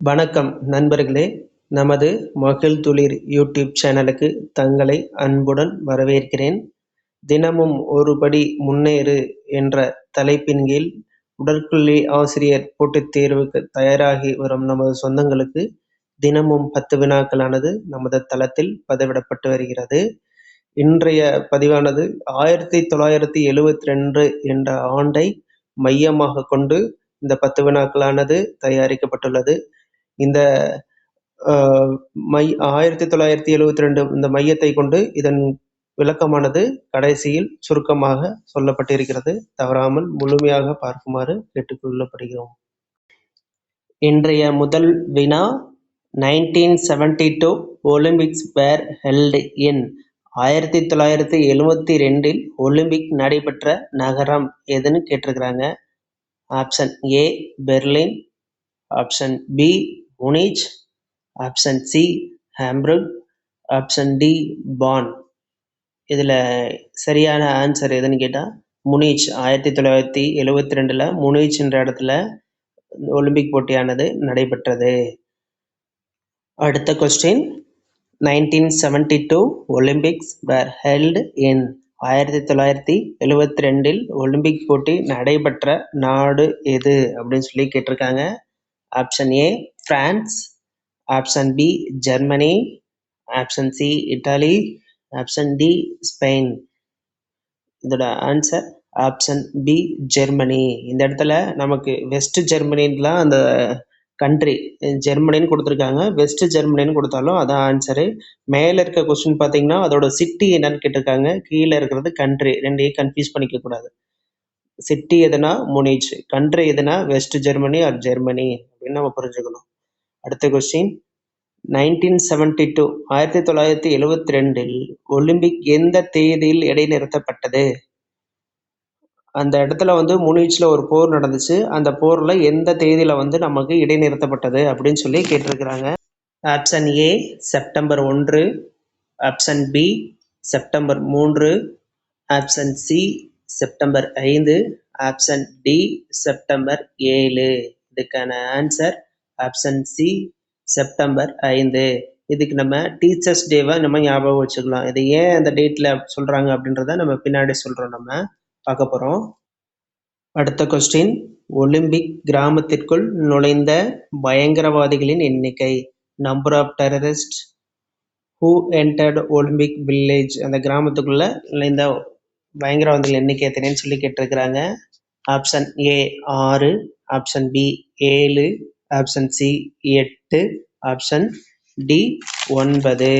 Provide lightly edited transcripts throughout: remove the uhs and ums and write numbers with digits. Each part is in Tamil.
வணக்கம் நண்பர்களே, நமது மகிழ்துளிர் யூடியூப் சேனலுக்கு தங்களை அன்புடன் வரவேற்கிறேன். தினமும் ஒருபடி முன்னேறு என்ற தலைப்பின் கீழ் உடற்கல்வி ஆசிரியர் போட்டித் தேர்வுக்கு தயாராகி வரும் நமது சொந்தங்களுக்கு தினமும் 10 வினாக்களானது நமது தளத்தில் பதிவிடப்பட்டு வருகிறது. இன்றைய பதிவானது 1972 என்ற ஆண்டை மையமாக கொண்டு இந்த 10 வினாக்களானது தயாரிக்கப்பட்டுள்ளது. இந்த 1972 இந்த மையத்தை கொண்டு இதன் விளக்கமானது கடைசியில் சுருக்கமாக சொல்லப்பட்டிருக்கிறது. தவறாமல் முழுமையாக பார்க்குமாறு கேட்டுக்கொள்ளப்படுகிறோம். இன்றைய முதல் வினா, 1972 Olympics were held in 1972 Olympic நடைபெற்ற நகரம் எதுன்னு கேட்டிருக்கிறாங்க. Option A Berlin, option B Munich, option C Hamburg, option D Bonn. இதில் சரியான ஆன்சர் எதுன்னு கேட்டால் முனிச். 1972 முனிச் என்ற இடத்துல ஒலிம்பிக் போட்டியானது நடைபெற்றது. அடுத்த question, 1972 Olympics were held in 1972 Olympic போட்டி நடைபெற்ற நாடு எது அப்படின்னு சொல்லி கேட்டிருக்காங்க. Option A France, option B Germany, option C Italy, option D Spain. இதோட ஆன்சர் ஆப்ஷன் பி ஜெர்மனி. இந்த இடத்துல நமக்கு வெஸ்ட் ஜெர்மனின்லாம் அந்த கண்ட்ரி ஜெர்மனின்னு கொடுத்துருக்காங்க. வெஸ்ட் ஜெர்மனின்னு கொடுத்தாலும் அதான் ஆன்சரு. மேலே இருக்க கொஸ்டின் பார்த்தீங்கன்னா அதோட சிட்டி என்னன்னு கேட்டிருக்காங்க, கீழே இருக்கிறது கண்ட்ரி. ரெண்டையும் கன்ஃபியூஸ் பண்ணிக்க கூடாது. சிட்டி எதுனா முனிச், கண்ட்ரி எதுனா வெஸ்ட் ஜெர்மனி ஆர் ஜெர்மனி அப்படின்னு நம்ம புரிஞ்சுக்கணும். அடுத்த கொஸ்டின், 1972 ஒலிம்பிக் எந்த தேதியில் இடைநிறுத்தப்பட்டது? அந்த இடத்துல முனிச்ல ஒரு போர் நடந்துச்சு. அந்த போர்ல எந்த தேதியில நமக்கு இடைநிறுத்தப்பட்டது அப்படின்னு சொல்லி கேட்டிருக்கிறாங்க. Option A September 1, option B September 3, option C September 5, option D September 7. இதுக்கான ஆன்சர் ஆப்ஷன் சி செப்டம்பர் 5. இதுக்கு நம்ம டீச்சர்ஸ் டேவை நம்ம ஞாபகம் வச்சுக்கலாம். இது ஏன் அந்த டேட்ல சொல்றாங்க அப்படின்றத நம்ம பின்னாடி சொல்றோம், நம்ம பார்க்க போறோம். அடுத்த கொஸ்டின், ஒலிம்பிக் கிராமத்திற்குள் நுழைந்த பயங்கரவாதிகளின் எண்ணிக்கை. Number of terrorist who entered Olympic village. அந்த கிராமத்துக்குள்ள நுழைந்த பயங்கரவாதிகள் எண்ணிக்கை எத்தனைன்னு சொல்லி கேட்டிருக்கிறாங்க. Option A 6, option B 7, option C 8, option D 9.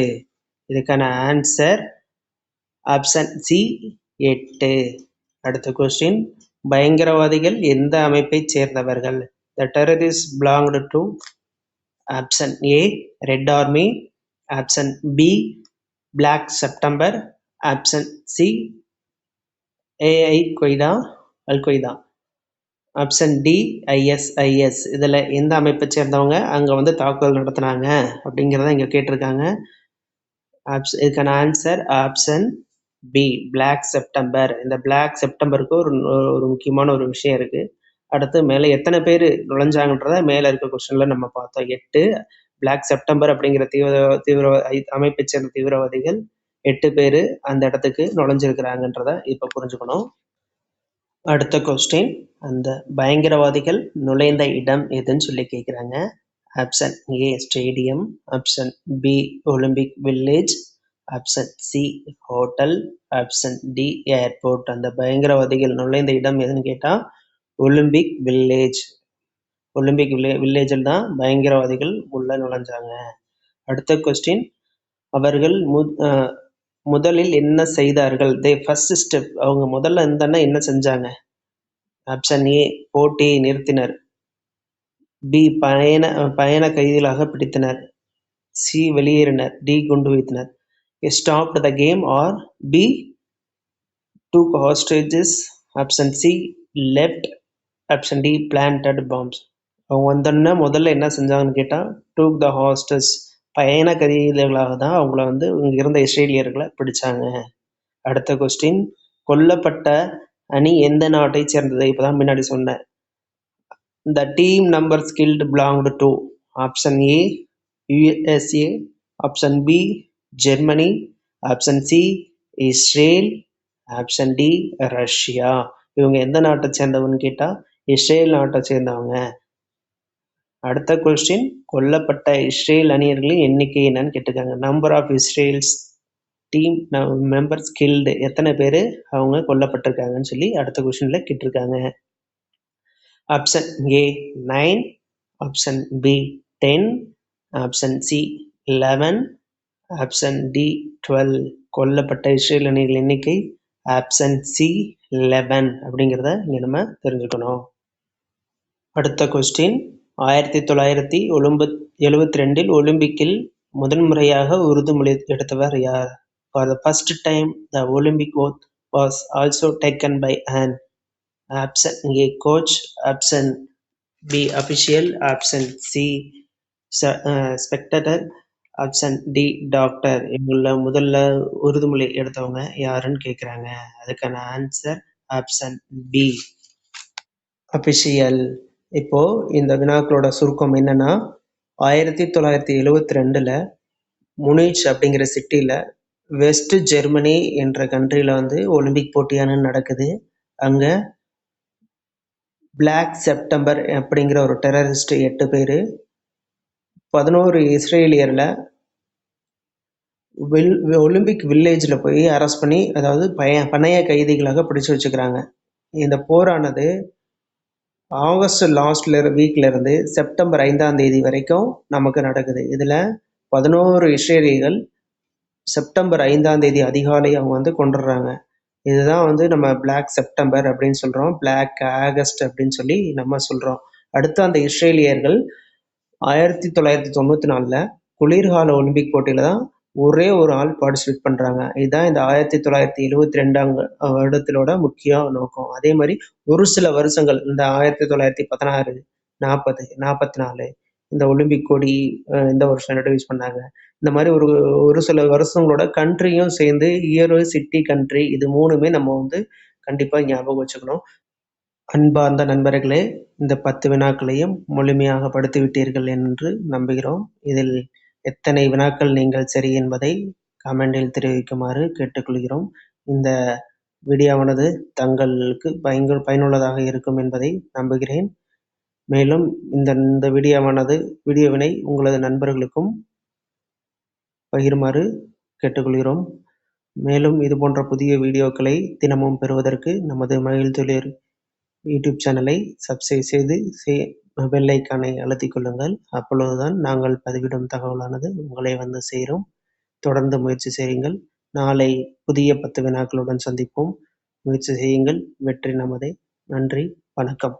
இதுக்கான ஆன்சர் ஆப்ஷன் சி 8. அடுத்த கொஸ்டின், பயங்கரவாதிகள் எந்த அமைப்பை சேர்ந்தவர்கள்? The terrorists belonged to option A Red Army, option B Black September, option C al Qaeda, option D ISIS. இதில் எந்த அமைப்பை சேர்ந்தவங்க அங்கே தாக்குதல் நடத்தினாங்க அப்படிங்கிறத இங்கே கேட்டிருக்காங்க. இதுக்கான answer option B Black September. இந்த பிளாக் செப்டம்பருக்கு ஒரு முக்கியமான ஒரு விஷயம் இருக்கு. அடுத்து மேலே எத்தனை பேர் நுழைஞ்சாங்கன்றத மேலே இருக்க கொஸ்டின்ல நம்ம பார்த்தோம். 8. பிளாக் செப்டம்பர் அப்படிங்கிற தீவிர அமைப்பை சேர்ந்த தீவிரவாதிகள் 8 பேர் அந்த இடத்துக்கு நுழைஞ்சிருக்கிறாங்கன்றத இப்போ புரிஞ்சுக்கணும். அடுத்த கொஸ்டின், அந்த பயங்கரவாதிகள் நுழைந்த இடம் எதுன்னு சொல்லி கேட்குறாங்க. Option A stadium, option B Olympic village, option C hotel, option D airport. அந்த பயங்கரவாதிகள் நுழைந்த இடம் எதுன்னு கேட்டால் ஒலிம்பிக் வில்லேஜ். ஒலிம்பிக் வில்லேஜில் தான் பயங்கரவாதிகள் உள்ள நுழைஞ்சாங்க. அடுத்த கொஸ்டின், அவர்கள் முதலில் என்ன செய்தார்கள்? ஃபர்ஸ்ட் ஸ்டெப், அவங்க முதல்ல என்ன செஞ்சாங்க? ஆப்ஷன் ஏ போட்டியை நிறுத்தினர், பி பயண கைதிகளாக பிடித்தனர், சி வெளியேறினர், டி குண்டு வைத்தனர். Stopped the game or B took hostages, option C left, option D planted bombs. அவங்க முதல்ல என்ன செஞ்சாங்கன்னு கேட்டால் டூக் த ஹாஸ்டஸ், பயண கைதிகளாக தான் அவங்கள இங்க இருந்த இஸ்ரேலியர்களை பிடிச்சாங்க. அடுத்த கொஸ்டின், கொல்லப்பட்ட அணி எந்த நாட்டை சேர்ந்தது? இப்போதான் முன்னாடி சொன்னேன். The team numbers killed belonged to option A USA, option B Germany, option C Israel, option D Russia. இவங்க எந்த நாட்டை சேர்ந்தவங்கன்னு கேட்டா இஸ்ரேல் நாட்டை சேர்ந்தவங்க. அடுத்த கொஸ்டின், கொல்லப்பட்ட இஸ்ரேல் அணியர்களின் எண்ணிக்கை என்னன்னு கேட்டிருக்காங்க. Number of Israel's team members killed, எத்தனை பேர் அவங்க கொல்லப்பட்டிருக்காங்கன்னு சொல்லி அடுத்த கொஸ்டின்ல கேட்டிருக்காங்க. Option A 9, option B 10, option C 11, option D 12. கொல்லப்பட்ட இஸ்ரேல் அணிகள் எண்ணிக்கை ஆப்ஷன் சி 11 அப்படிங்கிறத இங்க நம்ம தெரிஞ்சுக்கணும். அடுத்த கொஸ்டின், 1972 ஒலிம்பிக்கில் முதன்முறையாக உறுதிமொழி எடுத்தவர் யார்? For the first time, the Olympic oath was also taken by an option A coach, option B official, option C spectator, option D doctor. இவங்கள முதல்ல உறுதிமொழி எடுத்தவங்க யாருன்னு கேட்குறாங்க. அதுக்கான ஆன்சர் ஆப்ஷன் பி அபிஷியல். இப்போ இந்த வினாக்களோட சுருக்கம் என்னன்னா, 1972 முனிச் அப்படிங்கிற சிட்டியில் வெஸ்ட் ஜெர்மனி என்ற கண்ட்ரியில் வந்து ஒலிம்பிக் போட்டியான நடக்குது. அங்கே பிளாக் செப்டம்பர் அப்படிங்கிற ஒரு டெரரிஸ்ட் 8 பேர் 11 இஸ்ரேலியரில் ஒலிம்பிக் வில்லேஜில் போய் அரெஸ்ட் பண்ணி, அதாவது பணைய கைதிகளாக பிடிச்சு வச்சுக்கிறாங்க. இந்த போரானது ஆகஸ்ட் வீக்ல இருந்து செப்டம்பர் 5ஆம் தேதி வரைக்கும் நமக்கு நடக்குது. இதில் 11 இஸ்ரேலியர்கள் செப்டம்பர் 5ஆம் தேதி அதிகாலை அவங்க வந்து கொண்டுடுறாங்க. இதுதான் வந்து நம்ம பிளாக் செப்டம்பர் அப்படின்னு சொல்கிறோம், பிளாக் ஆகஸ்ட் அப்படின்னு சொல்லி நம்ம சொல்கிறோம். அடுத்து அந்த இஸ்ரேலியர்கள் 1994 குளிர்கால ஒலிம்பிக் போட்டியில் தான் ஒரே ஒரு ஆள் பார்ட்டிசிபேட் பண்ணுறாங்க. இதுதான் இந்த 1972 வருடத்திலோட முக்கிய நோக்கம். அதே மாதிரி ஒரு சில வருஷங்கள், இந்த 1916, 40, 44 இந்த ஒலிம்பிக் கொடி இந்த வருஷம் இன்ட்ரடியூஸ் பண்ணாங்க. இந்த மாதிரி ஒரு சில வருஷங்களோட கண்ட்ரியும் சேர்ந்து இயர், சிட்டி, கண்ட்ரி இது 3மே நம்ம வந்து கண்டிப்பாக ஞாபகம் வச்சுக்கணும். அன்பார்ந்த நண்பர்களே, இந்த 10 வினாக்களையும் முழுமையாக படித்து விட்டீர்கள் என்று நம்புகிறோம். இதில் எத்தனை வினாக்கள் நீங்கள் சரி என்பதை கமெண்டில் தெரிவிக்குமாறு கேட்டுக்கொள்கிறோம். இந்த வீடியோவானது தங்களுக்கு பயனுள்ளதாக இருக்கும் என்பதை நம்புகிறேன். மேலும் இந்த வீடியோவினை உங்களது நண்பர்களுக்கும் பகிருமாறு கேட்டுக்கொள்கிறோம். மேலும் இது போன்ற புதிய வீடியோக்களை தினமும் பெறுவதற்கு நமது மகிழ்துளிர் யூடியூப் சேனலை சப்ஸ்கிரைப் செய்து பெல் ஐக்கானை அழுத்திக் கொள்ளுங்கள். அப்பொழுதுதான் நாங்கள் பதிவிடும் தகவலானது உங்களை வந்து சேரும். தொடர்ந்து முயற்சி செய்யுங்கள். நாளை புதிய 10 வினாக்களுடன் சந்திப்போம். முயற்சி செய்யுங்கள். வெற்றி நமதே. நன்றி, வணக்கம்.